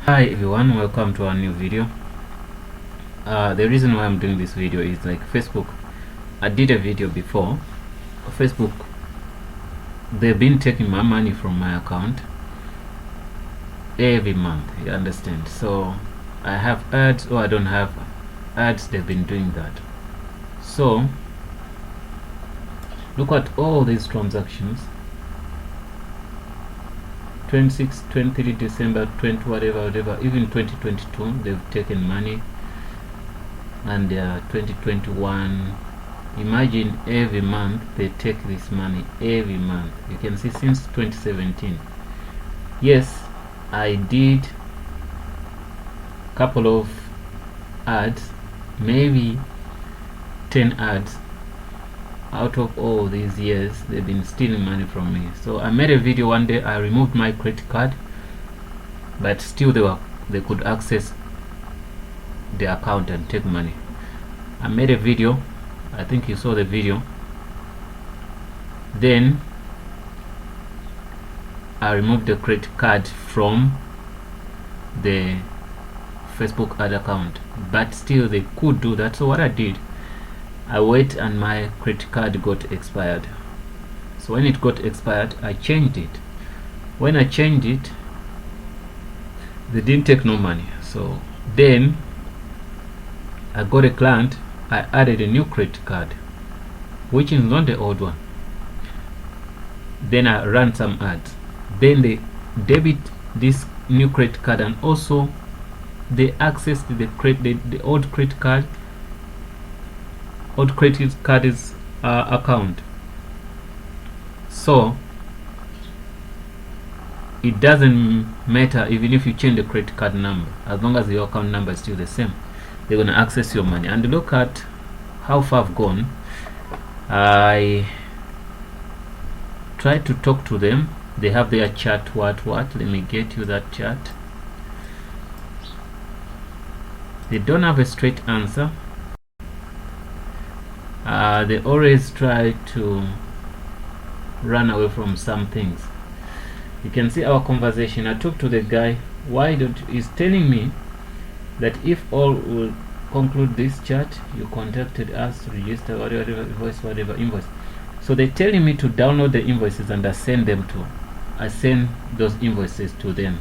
Hi everyone, welcome to our new video. The reason why I'm doing this video is like Facebook. I did a video before. Facebook, they've been taking my money from my account every month, you understand? So I have ads or I don't have ads, they've been doing that. So look at all these transactions. 26, 23 December, 20 whatever, even 2022 they've taken money, and 2021. Imagine every month they take this money every month. You can see since 2017. Yes, I did couple of ads, maybe 10 ads. Out of all these years they've been stealing money from me. So I made a video one day. I removed my credit card, but still they could access the account and take money. I made a video, I think you saw the video. Then I removed the credit card from the Facebook ad account, but still they could do that. So what I did, I wait and my credit card got expired. So when it got expired, I changed it. When I changed it, they didn't take no money. So then I got a client, I added a new credit card, which is not the old one. Then I ran some ads. Then they debit this new credit card, and also they accessed the old credit card. Old credit card is account. So it doesn't matter even if you change the credit card number, as long as your account number is still the same, they're going to access your money. And look at how far I've gone. I tried to talk to them. They have their chat. What let me get you that chat. They don't have a straight answer. They always try to run away from some things. You can see our conversation. I talked to the guy. He's telling me that if all will conclude this chat, you contacted us to register whatever invoice. So they're telling me to download the invoices and I send those invoices to them.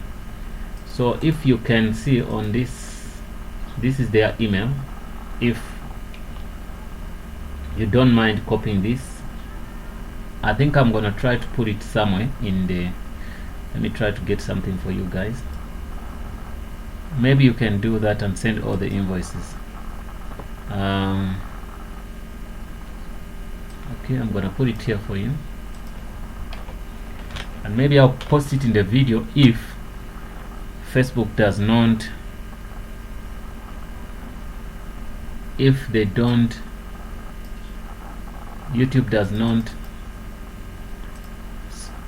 So if you can see on this is their email. If you don't mind copying this, I think I'm gonna try to put it somewhere in the, let me try to get something for you guys. Maybe you can do that and send all the invoices. Okay, I'm gonna put it here for you, and maybe I'll post it in the video if Facebook does not, if they don't, YouTube does not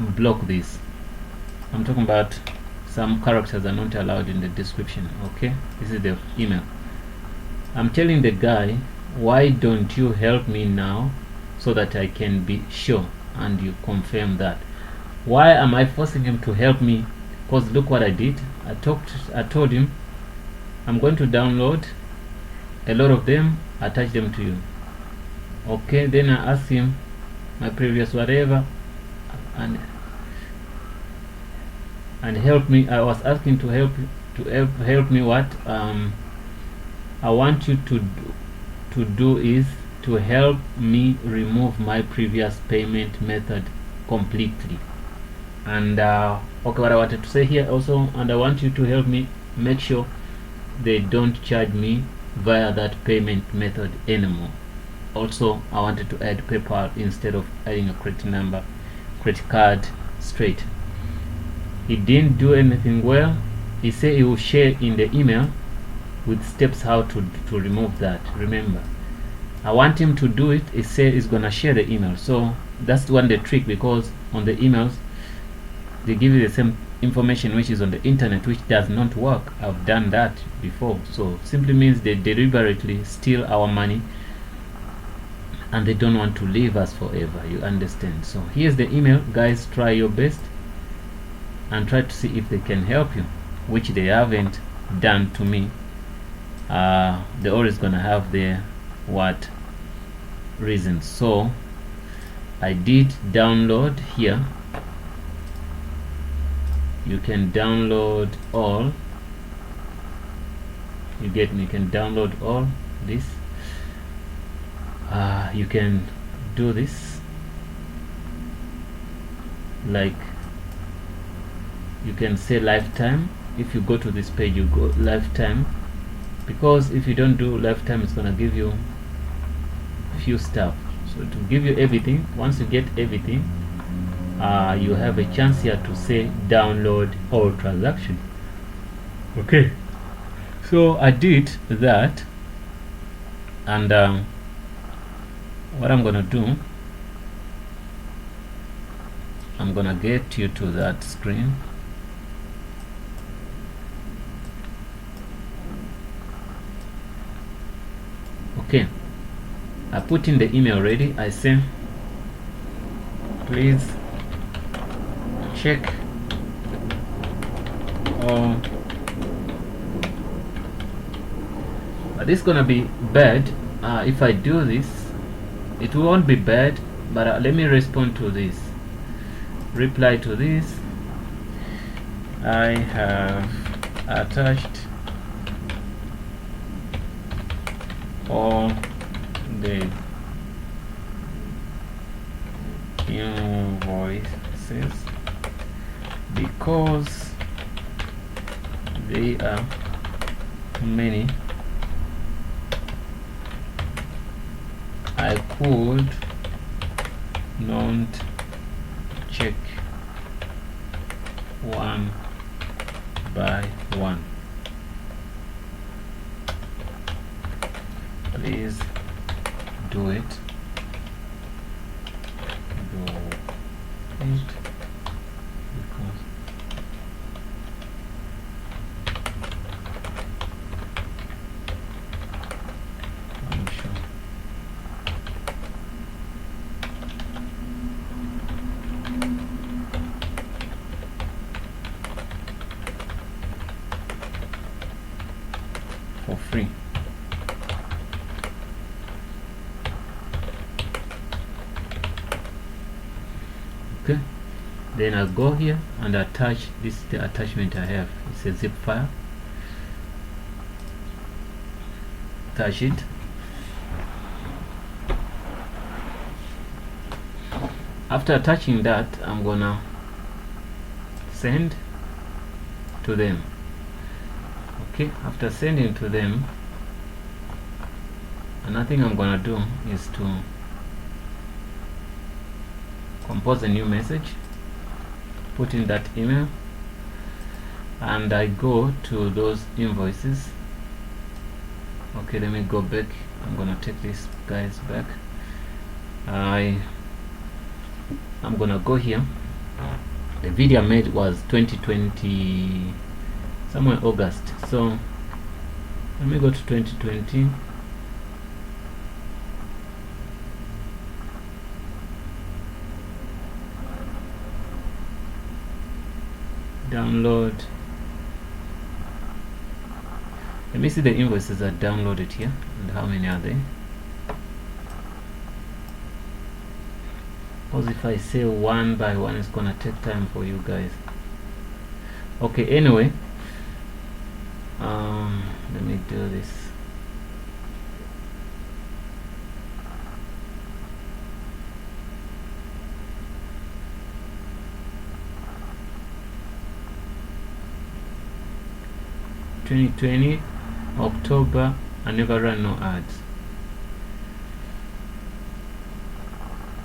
block this. I'm talking about some characters are not allowed in the description. Okay, this is the email. I'm telling the guy, why don't you help me now so that I can be sure, and you confirm that. Why am I forcing him to help me? Because look what I did. I told him I'm going to download a lot of them, attach them to you. Okay, then I asked him my previous whatever, and help me. I was asking to help me what I want you to do is to help me remove my previous payment method completely. And okay, what I wanted to say here also, and I want you to help me make sure they don't charge me via that payment method anymore. Also, I wanted to add PayPal instead of adding a credit card straight. He didn't do anything well. He said he will share in the email with steps how to remove that. Remember, I want him to do it. He said he's gonna share the email. So that's the trick, because on the emails they give you the same information which is on the internet, which does not work. I've done that before. So simply means they deliberately steal our money and they don't want to leave us forever, you understand? So here's the email. Guys, try your best and try to see if they can help you. which they haven't done to me, they're always gonna have their what reasons. So I did download here. You can download all. You get me? You can download all this. You can do this, like you can say lifetime. If you go to this page, you go lifetime, because if you don't do lifetime, it's gonna give you few stuff. So to give you everything, once you get everything, you have a chance here to say download all transaction. Okay, so I did that, and what I'm gonna do, I'm gonna get you to that screen. Okay, I put in the email already. I say please check all. But this is gonna be bad. If I do this, it won't be bad, but let me respond to this. Reply to this. I have attached all the invoices because they are many. I could not check one by one. Please do it. Because I'm sure. For free. Okay, then I'll go here and attach this. The attachment I have, it's a zip file. Attach it. After attaching that, I'm gonna send to them. Okay, after sending to them, another thing I'm gonna do is to compose a new message, put in that email, and I go to those invoices. Okay, let me go back. I'm gonna take these guys back. I'm gonna go here. The video I made was 2020, somewhere August. So let me go to 2020. Download. Let me see the invoices that downloaded here and how many are they. Because if I say one by one, it's gonna take time for you guys. Okay, anyway, let me do this. (2020) October. I never ran no ads.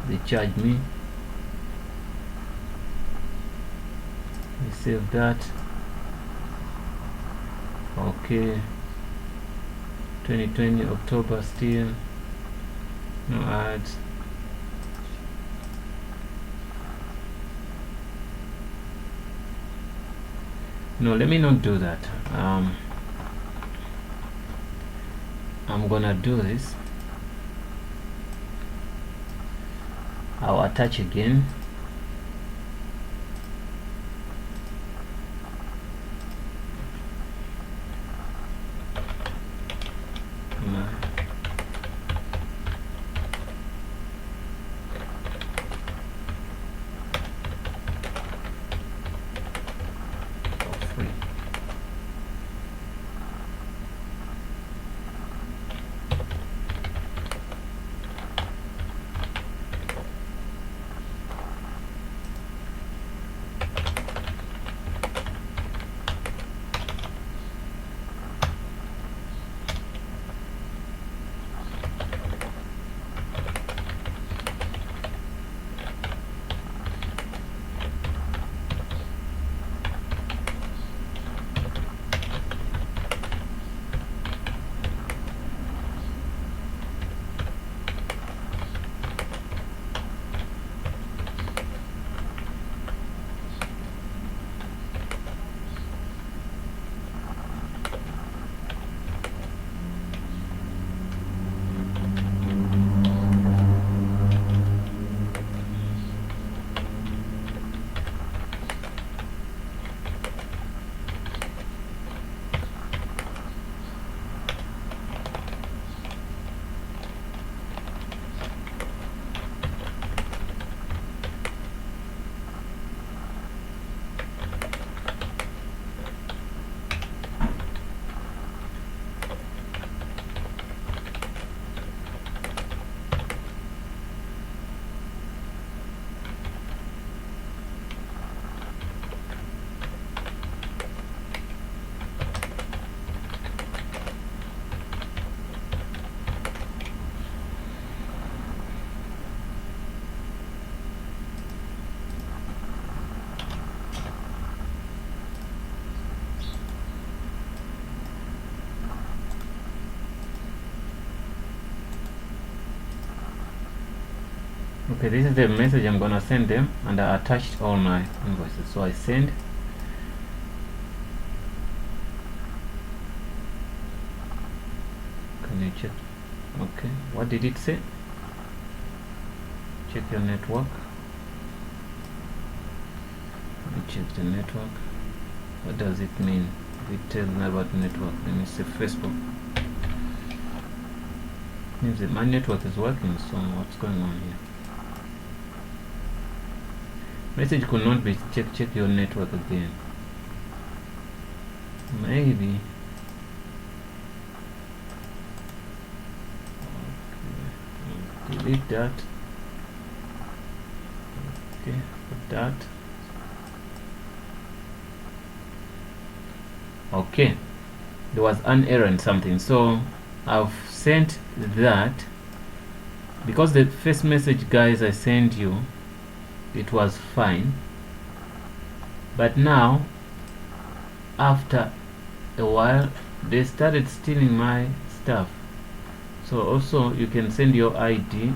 They charged me. We save that. Okay, 2020 October, still no ads. No, let me not do that. I'm gonna do this. I'll attach again. free. Okay, this is the message I'm gonna send them, and I attached all my invoices. So I send. Can you check? Okay, what did it say? Check your network. Let me check the network. What does it mean? It tells me about network. Let me see Facebook. Means that my network is working, so what's going on here? Message could not be check your network again. Maybe. Okay. Delete that. Okay, put that. Okay, there was an error in something, so I've sent that. Because the first message, guys, I sent you, it was fine, but now after a while they started stealing my stuff. So also you can send your ID,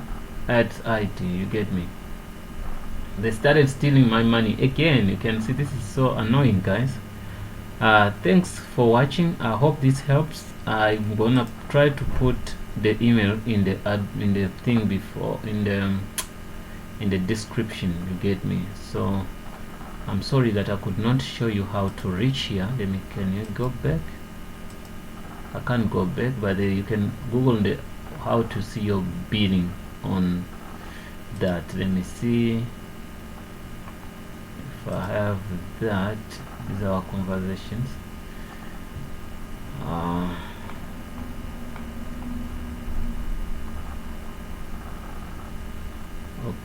adds ID, you get me? They started stealing my money again. You can see this is so annoying, guys. Thanks for watching. I hope this helps. I'm gonna try to put the email in the thing before, in the description, you get me? So I'm sorry that I could not show you how to reach here. Can you go back? I can't go back, but you can Google how to see your billing on that. Let me see if I have that. These are our conversations.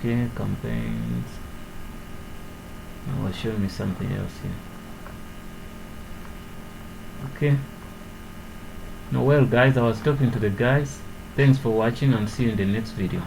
Okay, campaigns. Now show me something else here. Okay. Now, well, guys, I was talking to the guys. Thanks for watching, and see you in the next video.